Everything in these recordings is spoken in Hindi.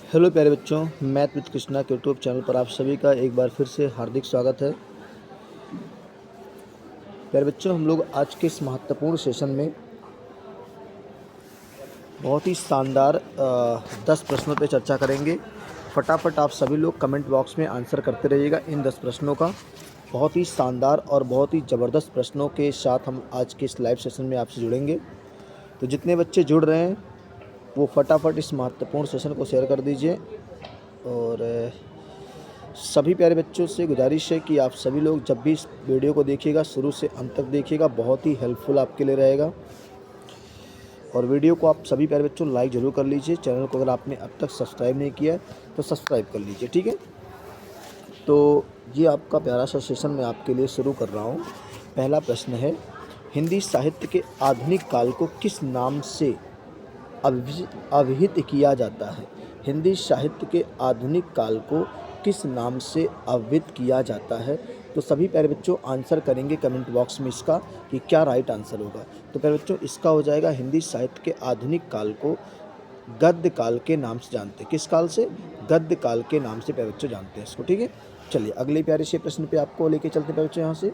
हेलो प्यारे बच्चों, मैथ विद कृष्णा के यूट्यूब चैनल पर आप सभी का एक बार फिर से हार्दिक स्वागत है। प्यारे बच्चों, हम लोग आज के इस महत्वपूर्ण सेशन में बहुत ही शानदार 10 प्रश्नों पर चर्चा करेंगे। फटाफट आप सभी लोग कमेंट बॉक्स में आंसर करते रहिएगा इन 10 प्रश्नों का। बहुत ही शानदार और बहुत ही ज़बरदस्त प्रश्नों के साथ हम आज के इस लाइव सेशन में आपसे जुड़ेंगे। तो जितने बच्चे जुड़ रहे हैं वो फटाफट इस महत्वपूर्ण सेशन को शेयर कर दीजिए। और सभी प्यारे बच्चों से गुजारिश है कि आप सभी लोग जब भी इस वीडियो को देखिएगा शुरू से अंत तक देखिएगा, बहुत ही हेल्पफुल आपके लिए रहेगा। और वीडियो को आप सभी प्यारे बच्चों लाइक ज़रूर कर लीजिए। चैनल को अगर आपने अब तक सब्सक्राइब नहीं किया है तो सब्सक्राइब कर लीजिए, ठीक है। तो ये आपका प्यारा सा सेशन मैं आपके लिए शुरू कर रहा हूँ। पहला प्रश्न है, हिंदी साहित्य के आधुनिक काल को किस नाम से अभिहित किया जाता है? हिंदी साहित्य के आधुनिक काल को किस नाम से अभिहित किया जाता है? तो सभी प्यारे बच्चों आंसर करेंगे कमेंट बॉक्स में इसका कि क्या राइट आंसर होगा। तो प्यारे बच्चों इसका हो जाएगा, हिंदी साहित्य के आधुनिक काल को गद्य काल के नाम से जानते हैं। किस काल से? गद्य काल के नाम से प्यारे बच्चों जानते हैं इसको, ठीक है। चलिए अगले प्यारे से प्रश्न पे आपको लेके चलते हैं प्यारे बच्चों। यहाँ से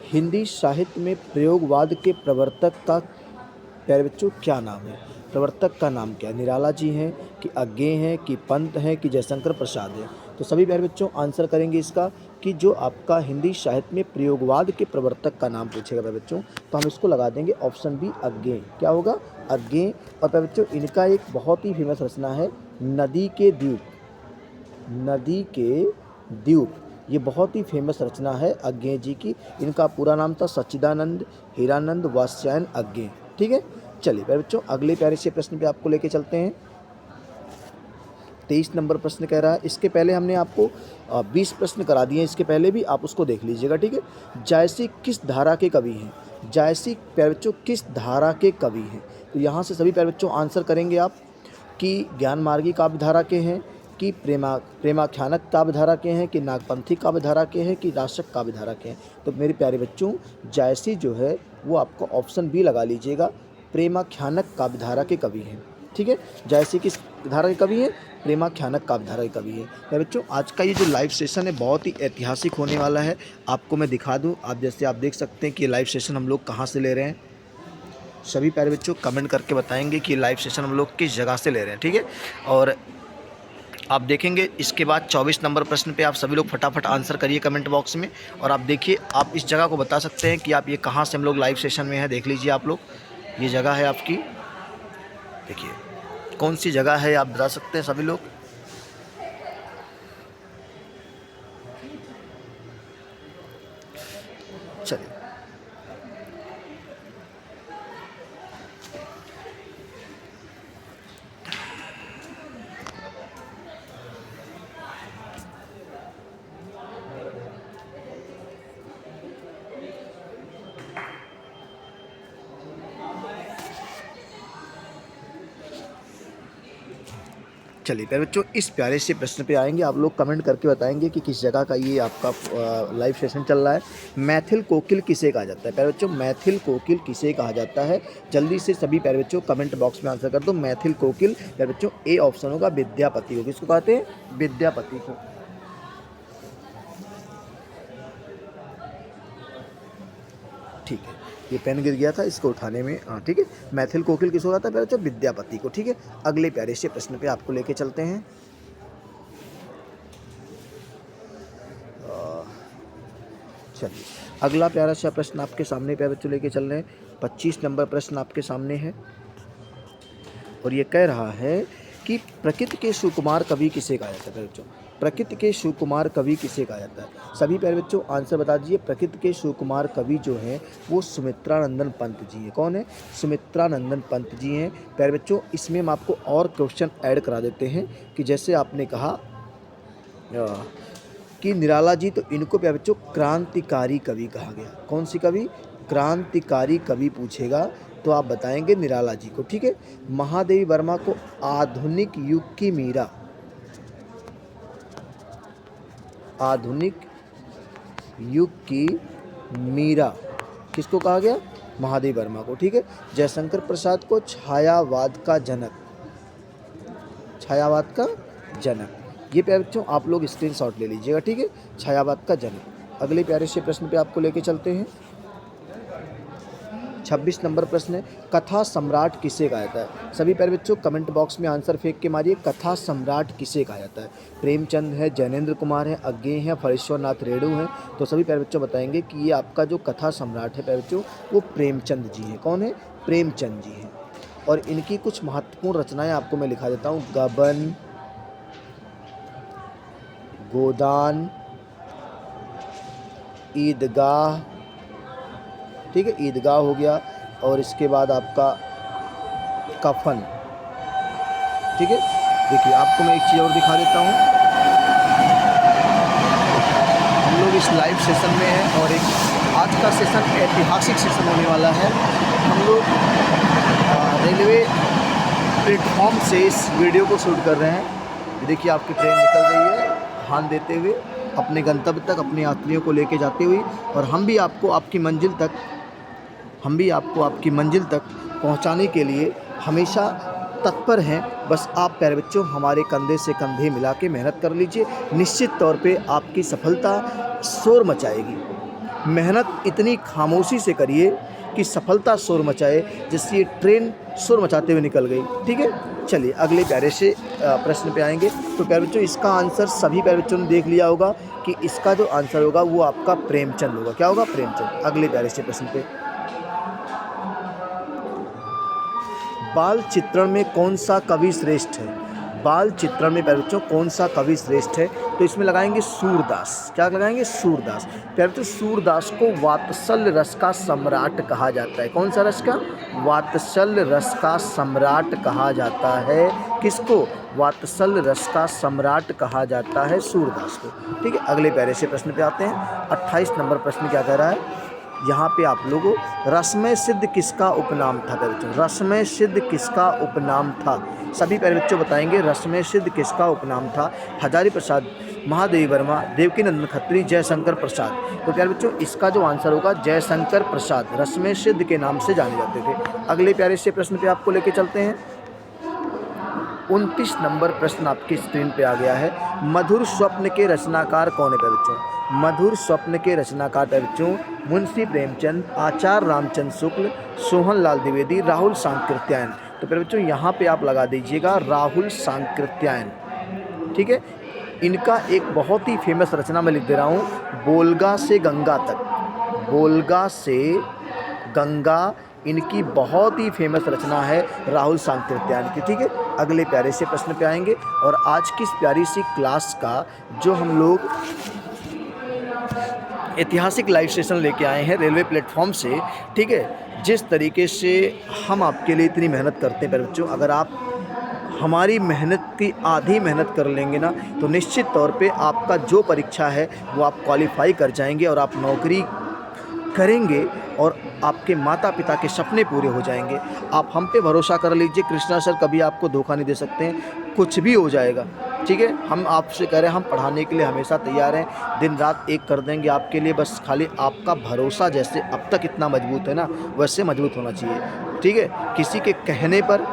हिंदी साहित्य में प्रयोगवाद के प्रवर्तक का प्यारे बच्चों क्या नाम है? प्रवर्तक का नाम क्या है? निराला जी हैं कि अज्ञे हैं कि पंत हैं कि जयशंकर प्रसाद हैं? तो सभी प्यारे बच्चों आंसर करेंगे इसका कि जो आपका हिंदी साहित्य में प्रयोगवाद के प्रवर्तक का नाम पूछेगा प्यारे बच्चों तो हम इसको लगा देंगे ऑप्शन बी, अज्ञे। क्या होगा? अज्ञे। और प्यारे बच्चों इनका एक बहुत ही फेमस रचना है नदी के द्वीप। नदी के द्वीप ये बहुत ही फेमस रचना है अज्ञे जी की। इनका पूरा नाम था सच्चिदानंद हीरानंद वात्स्यायन अज्ञे, ठीक है। चलिए प्यारे बच्चों अगले प्यारे से प्रश्न पे आपको लेके चलते हैं। 23 नंबर प्रश्न कह रहा है, इसके पहले हमने आपको 20 प्रश्न करा दिए हैं, इसके पहले भी आप उसको देख लीजिएगा, ठीक है। जायसी किस धारा के कवि हैं? जायसी प्यारे बच्चों किस धारा के कवि हैं? तो यहाँ से सभी प्यारे बच्चों आंसर करेंगे आप कि ज्ञानमार्गी काव्य धारा के हैं, कि प्रेमाख्यानक काव्य धारा के हैं, कि नागपंथी काव्य धारा के हैं, कि राशक काव्य धारा के हैं। तो मेरे प्यारे बच्चों जायसी जो है वो आपको ऑप्शन बी लगा लीजिएगा, प्रेमाख्यानक काव्य धारा के कवि हैं, ठीक है। जायसी किस धारा के कवि हैं? प्रेमाख्यानक काव्य धारा के कवि हैं। प्यारे बच्चों आज का ये जो लाइव सेशन है बहुत ही ऐतिहासिक होने वाला है। आपको मैं दिखा दूँ, आप जैसे आप देख सकते हैं कि लाइव सेशन हम लोग कहाँ से ले रहे हैं। सभी प्यारे बच्चों कमेंट करके बताएंगे कि लाइव सेशन हम लोग किस जगह से ले रहे हैं, ठीक है। और आप देखेंगे इसके बाद 24 नंबर प्रश्न पे आप सभी लोग फटाफट आंसर करिए कमेंट बॉक्स में। और आप देखिए आप इस जगह को बता सकते हैं कि आप ये कहाँ से हम लोग लाइव सेशन में हैं। देख लीजिए आप लोग, ये जगह है आपकी, देखिए कौन सी जगह है आप बता सकते हैं सभी लोग। चलिए चलिए प्यारे बच्चों इस प्यारे से प्रश्न पे आएंगे। आप लोग कमेंट करके बताएंगे कि किस जगह का ये आपका लाइव सेशन चल रहा है। मैथिल कोकिल किसे कहा जाता है? प्यारे बच्चों मैथिल कोकिल किसे कहा जाता है? जल्दी से सभी प्यारे बच्चों कमेंट बॉक्स में आंसर कर दो। मैथिल कोकिल प्यारे बच्चों ए ऑप्शन होगा, विद्यापति को। किसको कहते हैं? विद्यापति को। ठीक है, ये पेन गिर गया था, इसको उठाने में, हाँ ठीक है। मैथिल कोकिल किसको कहता है प्यारे बच्चों? विद्यापति को, ठीक है। अगले प्यारे से प्रश्न पे आपको लेके चलते हैं। चलिए अगला प्यारा सा प्रश्न आपके सामने प्यारे बच्चों लेके चल रहे हैं। 25 नंबर प्रश्न आपके सामने है और ये कह रहा है कि प्रकृति के सुकुमार कवि किसे कहा जाता है? प्यारे बच्चों प्रकृति के सुकुमार कवि किसे कहा जाता है? सभी प्यारे बच्चों आंसर बता दीजिए। प्रकृति के सुकुमार कवि जो हैं वो सुमित्रानंदन पंत जी हैं। कौन है? सुमित्रानंदन पंत जी हैं। प्यारे बच्चों इसमें हम आपको और क्वेश्चन ऐड करा देते हैं कि जैसे आपने कहा कि निराला जी, तो इनको प्यारे बच्चों क्रांतिकारी कवि कहा गया। कौन सी कवि? क्रांतिकारी कवि पूछेगा तो आप बताएंगे निराला जी को, ठीक है। महादेवी वर्मा को आधुनिक युग की मीरा, आधुनिक युग की मीरा किसको कहा गया? महादेव वर्मा को, ठीक है। जयशंकर प्रसाद को छायावाद का जनक, छायावाद का जनक, ये प्यारे बच्चों आप लोग स्क्रीनशॉट ले लीजिएगा, ठीक है, छायावाद का जनक। अगले प्यारे से प्रश्न पे आपको लेके चलते हैं। 26 नंबर प्रश्न है, कथा सम्राट किसे कहा जाता है? सभी प्यारे बच्चों कमेंट बॉक्स में आंसर फेंक के मारिए, कथा सम्राट किसे कहा जाता है? प्रेमचंद है, जैनेन्द्र कुमार है, अज्ञेय है, फणीश्वरनाथ रेणु हैं। तो सभी प्यारे बच्चों बताएंगे कि ये आपका जो कथा सम्राट है प्यारे बच्चों वो प्रेमचंद जी हैं। कौन है? प्रेमचंद जी हैं। और इनकी कुछ महत्वपूर्ण रचनाएं आपको मैं लिखा देता हूँ। गबन, गोदान, ईदगाह, ठीक है, ईदगाह हो गया, और इसके बाद आपका कफन, ठीक है। देखिए आपको मैं एक चीज़ और दिखा देता हूँ। हम लोग इस लाइव सेशन में हैं और एक आज का सेशन ऐतिहासिक सेशन होने वाला है। हम लोग रेलवे प्लेटफॉर्म से इस वीडियो को शूट कर रहे हैं। देखिए आपकी ट्रेन निकल रही है हॉर्न देते हुए अपने गंतव्य तक अपने यात्रियों को लेके जाते हुए, और हम भी आपको आपकी मंजिल तक पहुंचाने के लिए हमेशा तत्पर हैं। बस आप प्यारे बच्चों हमारे कंधे से कंधे मिला के मेहनत कर लीजिए, निश्चित तौर पे आपकी सफलता शोर मचाएगी। मेहनत इतनी खामोशी से करिए कि सफलता शोर मचाए, जिससे ये ट्रेन शोर मचाते हुए निकल गई, ठीक है। चलिए अगले प्यारे से प्रश्न पे आएंगे। तो प्यारे बच्चों इसका आंसर सभी प्यारे बच्चों ने देख लिया होगा कि इसका जो आंसर होगा वो आपका प्रेमचंद होगा। क्या होगा? प्रेमचंद। अगले प्यारे से प्रश्न पे, बाल चित्रण में कौन सा कवि श्रेष्ठ है? बाल चित्रण में प्यारे बच्चों कौन सा कवि श्रेष्ठ है? तो इसमें लगाएंगे सूरदास। क्या लगाएंगे? सूरदास। प्यारे बच्चों सूरदास को वात्सल्य रस का सम्राट कहा जाता है। कौन सा रस का? वात्सल्य रस का सम्राट कहा जाता है। किसको? वात्सल्य रस का सम्राट कहा जाता है सूरदास को, ठीक है। अगले प्यारे से प्रश्न पे आते हैं। 28 नंबर प्रश्न क्या कह रहा है? यहाँ पे आप लोगों रसमय सिद्ध किसका उपनाम था? प्यारे बच्चों रसमय सिद्ध किसका उपनाम था? सभी प्यारे बच्चों बताएंगे रसमय सिद्ध किसका उपनाम था। हजारी प्रसाद, महादेव वर्मा, देवकीनंदन खत्री, जयशंकर प्रसाद। तो प्यारे बच्चों इसका जो आंसर होगा जयशंकर प्रसाद रसमय सिद्ध के नाम से जाने जाते थे। अगले प्यारे से प्रश्न पे आपको लेके चलते हैं। 29 नंबर प्रश्न आपकी स्क्रीन पे आ गया है। मधुर स्वप्न के रचनाकार कौन है प्यारे बच्चों? मधुर स्वप्न के रचनाकार प्यारे बच्चों मुंशी प्रेमचंद, आचार्य रामचंद्र शुक्ल, सोहन लाल द्विवेदी, राहुल सांकृत्यायन। तो प्यारे बच्चों यहाँ पे आप लगा दीजिएगा राहुल सांकृत्यायन, ठीक है। इनका एक बहुत ही फेमस रचना मैं लिख दे रहा हूँ, बोलगा से गंगा तक। बोलगा से गंगा इनकी बहुत ही फेमस रचना है राहुल सांकृत्यायन की, ठीक है। अगले प्यारे से प्रश्न पे आएंगे। और आज की इस प्यारी सी क्लास का जो हम लोग ऐतिहासिक लाइव सेशन लेके आए हैं रेलवे प्लेटफॉर्म से, ठीक है। जिस तरीके से हम आपके लिए इतनी मेहनत करते हैं बच्चों, अगर आप हमारी मेहनत की आधी मेहनत कर लेंगे ना तो निश्चित तौर पे आपका जो परीक्षा है वो आप क्वालिफाई कर जाएंगे और आप नौकरी करेंगे और आपके माता पिता के सपने पूरे हो जाएंगे। आप हम पे भरोसा कर लीजिए, कृष्णा सर कभी आपको धोखा नहीं दे सकते हैं, कुछ भी हो जाएगा, ठीक है। हम आपसे कह रहे हैं हम पढ़ाने के लिए हमेशा तैयार हैं, दिन रात एक कर देंगे आपके लिए, बस खाली आपका भरोसा जैसे अब तक इतना मजबूत है ना वैसे मजबूत होना चाहिए, ठीक है। किसी के कहने पर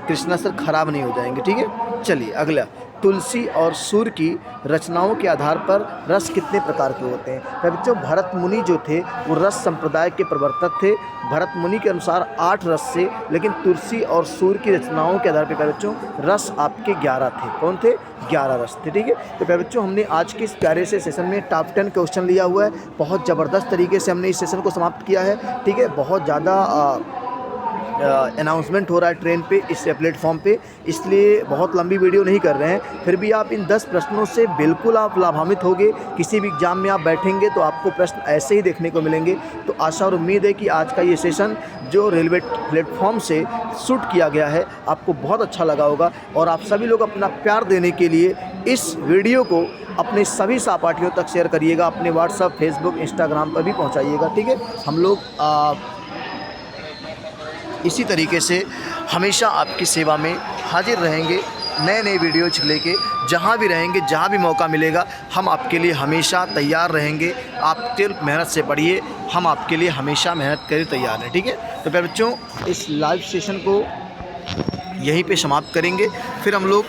कृष्णा सर खराब नहीं हो जाएंगे, ठीक है। चलिए अगला, तुलसी और सूर्य की रचनाओं के आधार पर रस कितने प्रकार के होते हैं? बच्चों भरत मुनि जो थे वो रस संप्रदाय के प्रवर्तक थे। भरत मुनि के अनुसार 8 रस थे, लेकिन तुलसी और सूर्य की रचनाओं के आधार पर बच्चों रस आपके 11 थे। कौन थे? 11 रस थे, ठीक है। तो प्यारे बच्चों हमने आज के इस प्यारे से सेशन में टॉप 10 क्वेश्चन लिया हुआ है। बहुत ज़बरदस्त तरीके से हमने इस सेशन को समाप्त किया है, ठीक है। बहुत ज़्यादा अनाउंसमेंट हो रहा है ट्रेन पे, इस प्लेटफॉर्म पे, इसलिए बहुत लंबी वीडियो नहीं कर रहे हैं। फिर भी आप इन 10 प्रश्नों से बिल्कुल आप लाभान्वित होंगे। किसी भी एग्जाम में आप बैठेंगे तो आपको प्रश्न ऐसे ही देखने को मिलेंगे। तो आशा और उम्मीद है कि आज का ये सेशन जो रेलवे प्लेटफॉर्म से शूट किया गया है आपको बहुत अच्छा लगा होगा, और आप सभी लोग अपना प्यार देने के लिए इस वीडियो को अपने सभी सहपाठियों तक शेयर करिएगा, अपने व्हाट्सएप, फेसबुक, इंस्टाग्राम पर भी पहुँचाइएगा, ठीक है। हम लोग इसी तरीके से हमेशा आपकी सेवा में हाजिर रहेंगे नए वीडियोज लेके। जहाँ भी रहेंगे, जहाँ भी मौका मिलेगा, हम आपके लिए हमेशा तैयार रहेंगे। आप सिर्फ मेहनत से पढ़िए, हम आपके लिए हमेशा मेहनत करे तैयार हैं। ठीक है, तो प्यारे बच्चों, इस लाइव सेशन को यहीं पे समाप्त करेंगे। फिर हम लोग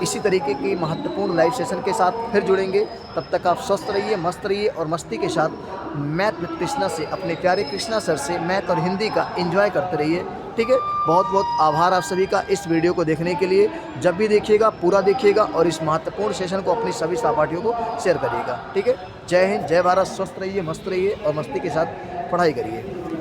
इसी तरीके की महत्वपूर्ण लाइव सेशन के साथ फिर जुड़ेंगे। तब तक आप स्वस्थ रहिए, मस्त रहिए और मस्ती के साथ मैथ विद कृष्णा से, अपने प्यारे कृष्णा सर से मैथ और हिंदी का एंजॉय करते रहिए। ठीक है, बहुत बहुत आभार आप सभी का इस वीडियो को देखने के लिए। जब भी देखिएगा पूरा देखिएगा और इस महत्वपूर्ण सेशन को अपनी सभी सहपाठियों को शेयर करिएगा। ठीक है, जय हिंद, जय भारत, स्वस्थ रहिए, मस्त रहिए और मस्ती के साथ पढ़ाई करिए।